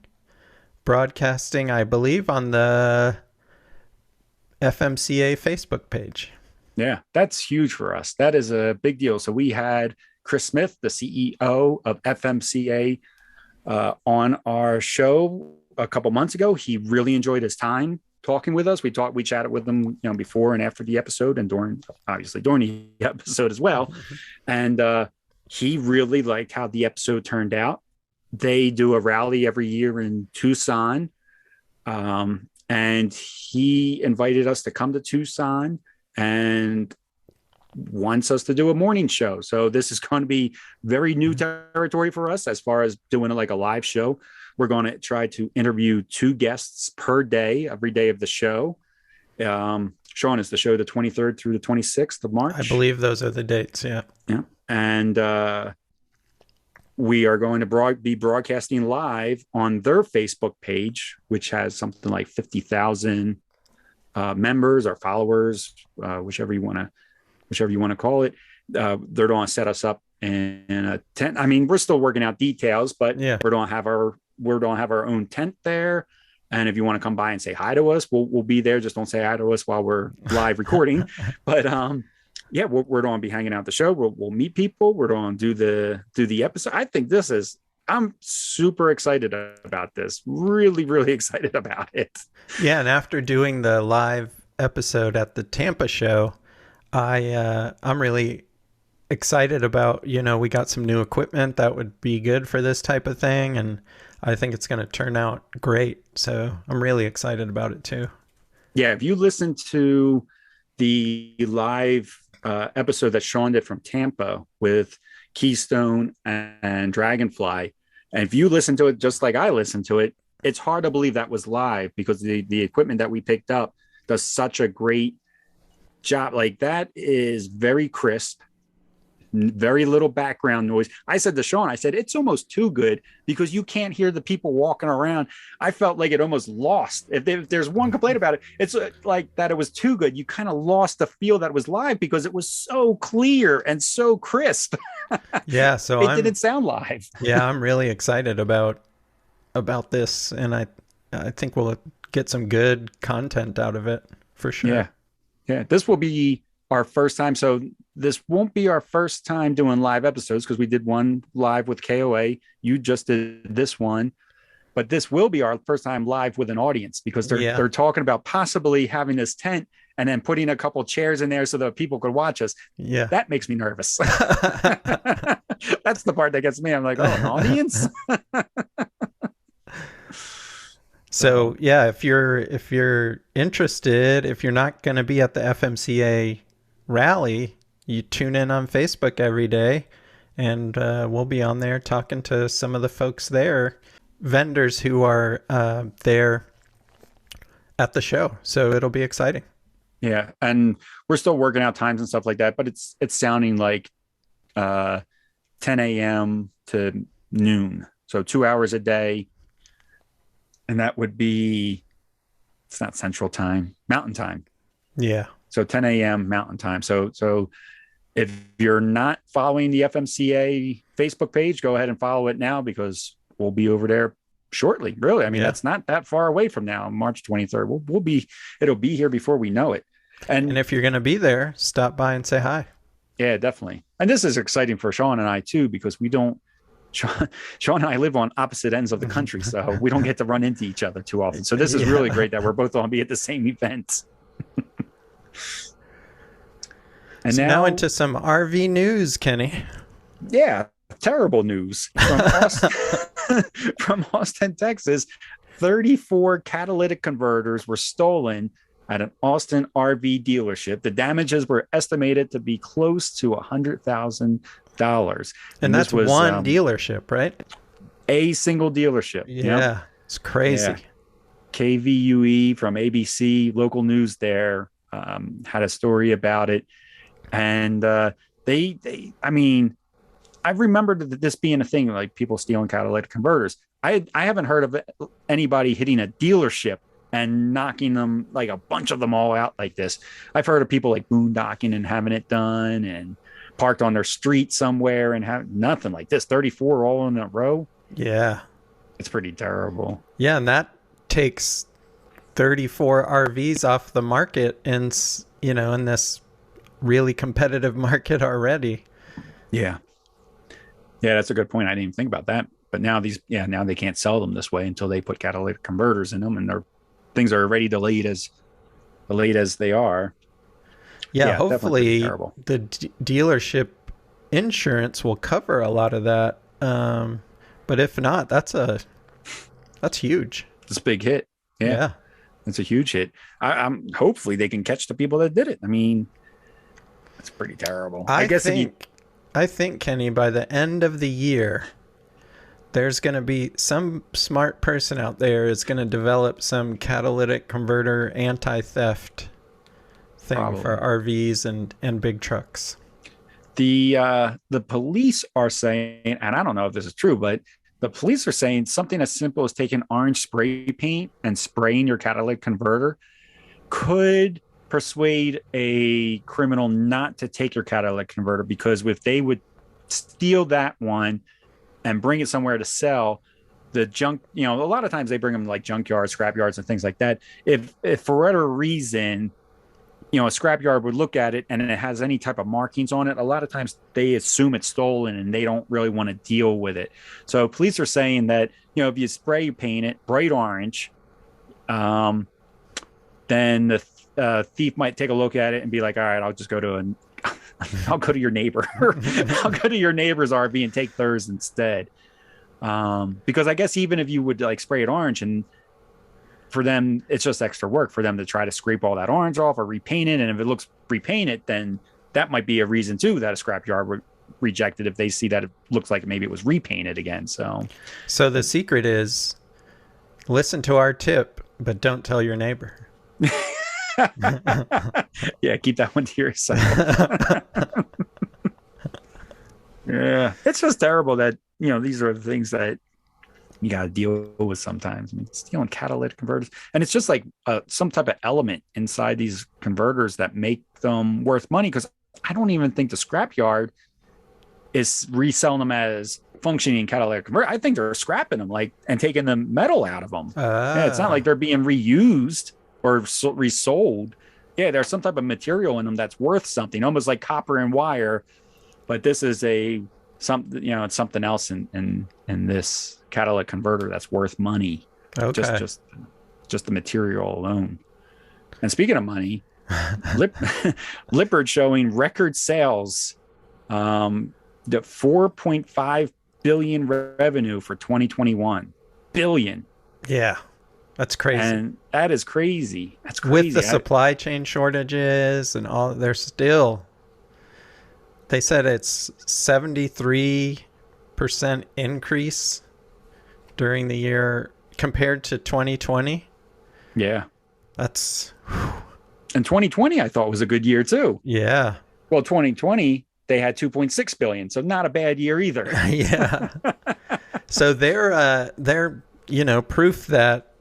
broadcasting, I believe, on the FMCA Facebook page. Yeah, that's huge for us. That is a big deal. So we had Chris Smith, the CEO of FMCA, on our show a couple months ago. He really enjoyed his time talking with us. We chatted with him, before and after the episode, and during the episode as well. And he really liked how the episode turned out. They do a rally every year in Tucson. And he invited us to come to Tucson and wants us to do a morning show. So this is going to be very new territory for us as far as doing like a live show. We're going to try to interview 2 guests per day, every day of the show. Sean, is the show the 23rd through the 26th of March? I believe those are the dates. Yeah. Yeah. And we are going to be broadcasting live on their Facebook page, which has something like 50,000 members or followers, whichever you want to call it. They're going to set us up in a tent. I mean, we're still working out details, but Yeah. we're going to have our own tent there. And if you want to come by and say hi to us, we'll be there. Just don't say hi to us while we're live recording. But yeah, we're going to be hanging out at the show. We'll meet people. We're going to do the episode. I think I'm super excited about this. Really, really excited about it. Yeah, and after doing the live episode at the Tampa show, I'm really excited about, we got some new equipment that would be good for this type of thing, and I think it's going to turn out great. So I'm really excited about it too. Yeah, if you listen to the live episode that Sean did from Tampa with Keystone and Dragonfly, and if you listen to it just like I listened to it, it's hard to believe that was live because the equipment that we picked up does such a great job. Like, that is very crisp, very little background noise. I said to Sean, it's almost too good because you can't hear the people walking around. I felt like it almost lost. If there's one complaint about it, it's like that it was too good. You kind of lost the feel that it was live because it was so clear and so crisp. Yeah, so it didn't sound live. Yeah, I'm really excited about about this, and I think we'll get some good content out of it for sure. Yeah. Yeah. This will be our first time. So this won't be our first time doing live episodes because we did one live with KOA. You just did this one. But this will be our first time live with an audience because they're talking about possibly having this tent and then putting a couple chairs in there so that people could watch us. Yeah. That makes me nervous. That's the part that gets me. I'm like, oh, an audience? So yeah, if you're interested, if you're not going to be at the FMCA rally, you tune in on Facebook every day, and we'll be on there talking to some of the folks there, vendors who are there at the show. So it'll be exciting. Yeah, and we're still working out times and stuff like that, but it's sounding like 10 a.m. to noon, so 2 hours a day. And that would be, it's not Central Time, Mountain Time. Yeah. So 10 a.m. Mountain Time. So if you're not following the FMCA Facebook page, go ahead and follow it now because we'll be over there shortly. Really, I mean, that's not that far away from now. March 23rd. It'll be here before we know it. And if you're going to be there, stop by and say hi. Yeah, definitely. And this is exciting for Sean and I too because Sean and I live on opposite ends of the country, so we don't get to run into each other too often. So this is really great that we're both going to be at the same event. And so now into some RV news, Kenny. Yeah, terrible news from Austin, Texas. 34 catalytic converters were stolen at an Austin RV dealership. The damages were estimated to be close to $100,000. And that's one dealership, right? A single delership. Yeah, it's crazy. Yeah. KVUE from ABC, local news there, had a story about it. And I mean, I remembered this being a thing, like people stealing catalytic converters. I haven't heard of anybody hitting a dealership and knocking them, like a bunch of them all out like this. I've heard of people like boondocking and having it done and parked on their street somewhere and have nothing like this. 34 all in a row. Yeah. It's pretty terrible. Yeah. And that takes 34 RVs off the market in this really competitive market already. Yeah. Yeah. That's a good point. I didn't even think about that, but now now they can't sell them this way until they put catalytic converters in them and things are already delayed as they are. Yeah, hopefully the dealership insurance will cover a lot of that. But if not, that's huge. It's a big hit. Yeah. It's a huge hit. I'm hopefully they can catch the people that did it. I mean, it's pretty terrible. I think, Kenny, by the end of the year, there's going to be some smart person out there is going to develop some catalytic converter anti-theft thing for RVs and big trucks. The police are saying, and I don't know if this is true, but the police are saying something as simple as taking orange spray paint and spraying your catalytic converter could persuade a criminal not to take your catalytic converter, because if they would steal that one and bring it somewhere to sell, the junk, a lot of times they bring them like junkyards, scrap yards and things like that. If for whatever reason, a scrapyard would look at it and it has any type of markings on it, a lot of times they assume it's stolen and they don't really want to deal with it. So police are saying that, if you spray paint it bright orange, then the thief might take a look at it and be like, all right, I'll just go to I'll go to your neighbor. I'll go to your neighbor's RV and take theirs instead. Because I guess even if you would like spray it orange, and for them, it's just extra work for them to try to scrape all that orange off or repaint it. And if it looks repainted, then that might be a reason too that a scrapyard would reject it if they see that it looks like maybe it was repainted again. So the secret is listen to our tip, but don't tell your neighbor. Yeah, keep that one to yourself. Yeah, it's just terrible that these are the things that you got to deal with sometimes. I mean, stealing catalytic converters, and it's just like some type of element inside these converters that make them worth money, because I don't even think the scrapyard is reselling them as functioning catalytic converter. I think they're scrapping them and taking the metal out of them. Yeah, it's not like they're being reused or resold. Yeah, there's some type of material in them that's worth something, almost like copper and wire. But this is it's something else in this catalytic converter that's worth money. Okay. Just the material alone. And speaking of money, Lippert showing record sales, the 4.5 billion revenue for 2021. Billion. Yeah. That's crazy. And that is crazy. That's crazy. With the supply chain shortages and all, they said it's 73% increase during the year compared to 2020. Yeah. That's... And 2020, I thought, was a good year too. Yeah. Well, 2020, they had 2.6 billion. So not a bad year either. Yeah. So they're proof that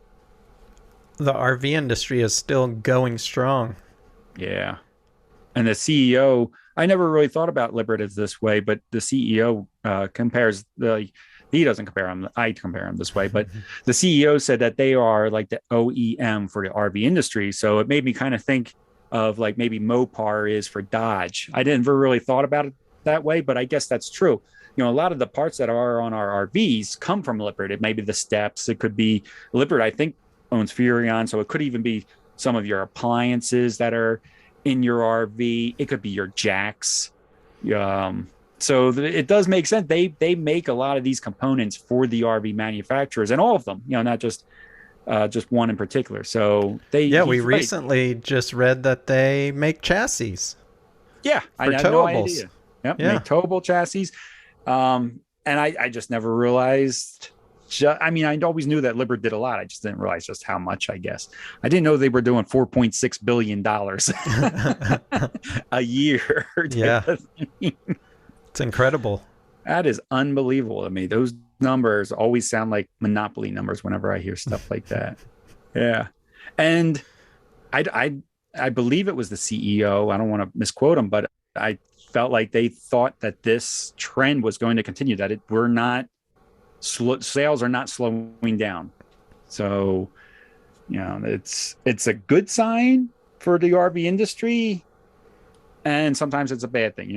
the RV industry is still going strong. Yeah. And the CEO, I never really thought about Lippert as this way, but the CEO compares he doesn't compare them. I compare them this way, but the CEO said that they are like the OEM for the RV industry. So it made me kind of think of like maybe Mopar is for Dodge. I didn't ever really thought about it that way, but I guess that's true. A lot of the parts that are on our RVs come from Lippert. It may be the steps. It could be Lippert, I think, owns Furrion. So it could even be some of your appliances that are in your RV. It could be your jacks. So it does make sense. They make a lot of these components for the RV manufacturers, and all of them, not just one in particular. So we recently just read that they make chassis. Yeah, I had no idea. Yep, yeah. Make towable chassis. And I just never realized. I always knew that Lippert did a lot. I just didn't realize just how much, I guess. I didn't know they were doing $4.6 billion a year. Yeah. It's incredible. That is unbelievable to me. Those numbers always sound like Monopoly numbers whenever I hear stuff like that. Yeah. And I believe it was the CEO. I don't want to misquote him, but I felt like they thought that this trend was going to continue, that sales are not slowing down. So, it's a good sign for the RV industry. And sometimes it's a bad thing.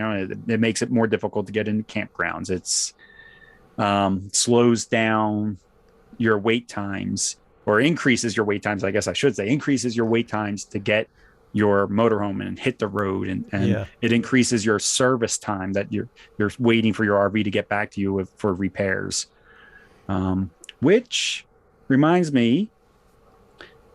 It makes it more difficult to get into campgrounds. It's slows down your wait times, or increases your wait times. I guess I should say increases your wait times to get your motorhome and hit the road. And it increases your service time that you're waiting for your RV to get back to you for repairs. Which reminds me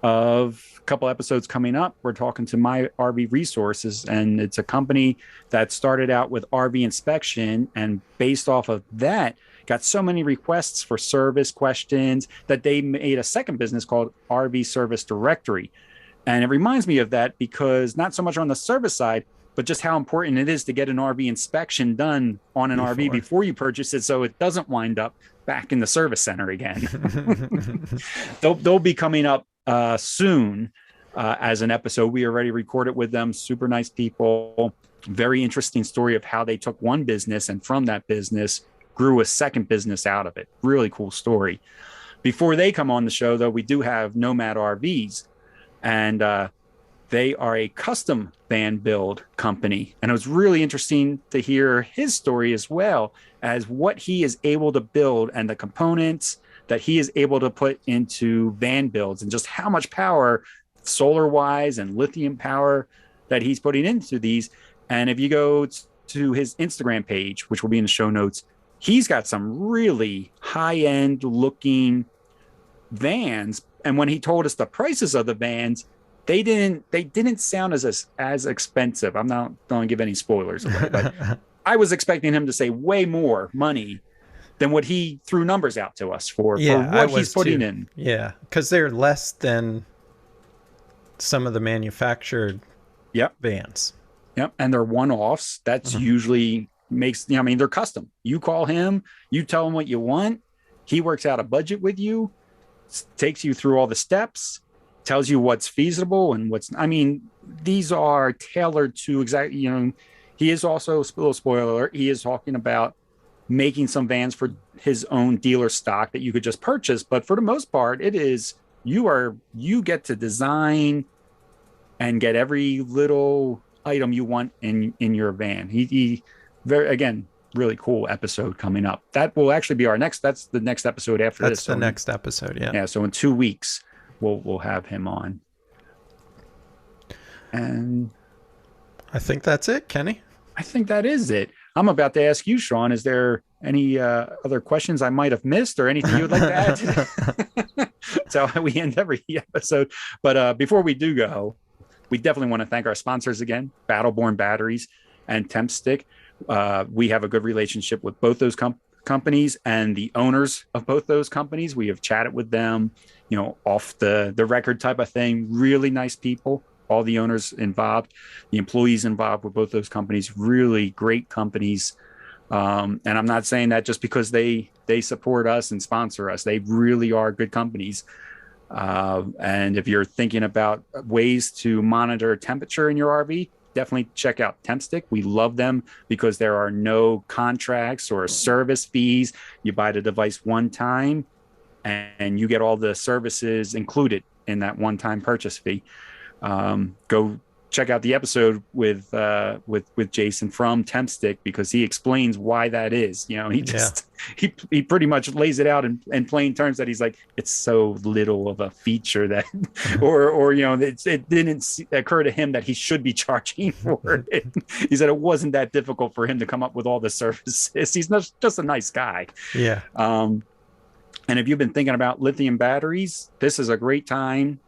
of a couple episodes coming up. We're talking to My RV Resources, and it's a company that started out with RV inspection, and based off of that got so many requests for service questions that they made a second business called RV Service Directory. And it reminds me of that because not so much on the service side, but just how important it is to get an RV inspection done on an RV before you purchase it, so it doesn't wind up back in the service center again. They'll be coming up soon as an episode. We already recorded with them. Super nice people. Very interesting story of how they took one business and from that business grew a second business out of it. Really cool story. Before they come on the show, though, we do have Nomad RVs, and they are a custom van build company. And it was really interesting to hear his story as well, as what he is able to build and the components that he is able to put into van builds, and just how much power, solar wise and lithium power, that he's putting into these. And if you go to his Instagram page, which will be in the show notes, he's got some really high end looking vans. And when he told us the prices of the vans, they didn't sound as expensive. I'm not going to give any spoilers away, but I was expecting him to say way more money than what he threw numbers out to us for what he's putting in. Yeah, because they're less than some of the manufactured vans. Yep, and they're one-offs. That's usually makes, they're custom. You call him, you tell him what you want, he works out a budget with you, takes you through all the steps, tells you what's feasible and these are tailored to exactly, he is also, a little spoiler alert, he is talking about making some vans for his own dealer stock that you could just purchase. But for the most part, it is you get to design and get every little item you want in your van. He very, again, really cool episode coming up. That will actually be that's the next episode after this. That's the next episode, yeah. Yeah, so in 2 weeks we'll have him on. And I think that's it, Kenny. I think that is it. I'm about to ask you, Sean, is there any other questions I might have missed or anything you would like to add to that? So we end every episode. But before we do go, we definitely want to thank our sponsors again, Battleborn Batteries and Tempstick. We have a good relationship with both those companies and the owners of both those companies. We have chatted with them, off the record type of thing. Really nice people. All the owners involved, the employees involved with both those companies, really great companies. And I'm not saying that just because they support us and sponsor us. They really are good companies. And if you're thinking about ways to monitor temperature in your RV, definitely check out Tempstick. We love them because there are no contracts or service fees. You buy the device one time and you get all the services included in that one-time purchase fee. Go check out the episode with Jason from Tempstick because he explains why that is. He pretty much lays it out in plain terms that he's like, it's so little of a feature that, or it didn't occur to him that he should be charging for it. He said it wasn't that difficult for him to come up with all the services. He's just a nice guy. Yeah. And if you've been thinking about lithium batteries, this is a great time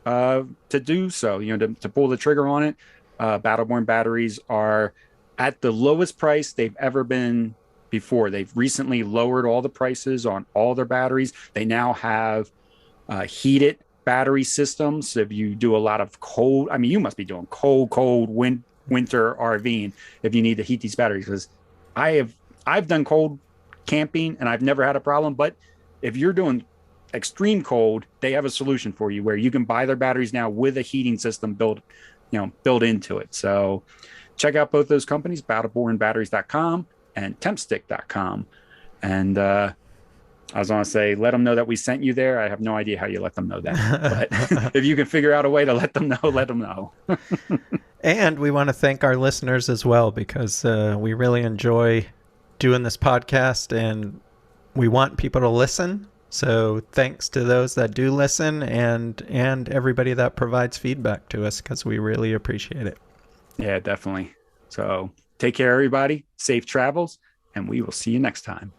to do so, to pull the trigger on it. Battleborn batteries are at the lowest price they've ever been before. They've recently lowered all the prices on all their batteries. They now have heated battery systems. So if you do a lot of cold, you must be doing cold winter RVing if you need to heat these batteries, because I've done cold camping and I've never had a problem. But if you're doing extreme cold, they have a solution for you where you can buy their batteries now with a heating system built into it. So check out both those companies, battlebornbatteries.com and tempstick.com. And I was going to say, let them know that we sent you there. I have no idea how you let them know that, but if you can figure out a way to let them know, let them know. And we want to thank our listeners as well, because we really enjoy doing this podcast and we want people to listen. So thanks to those that do listen and everybody that provides feedback to us, because we really appreciate it. Yeah, definitely. So take care, everybody. Safe travels, and we will see you next time.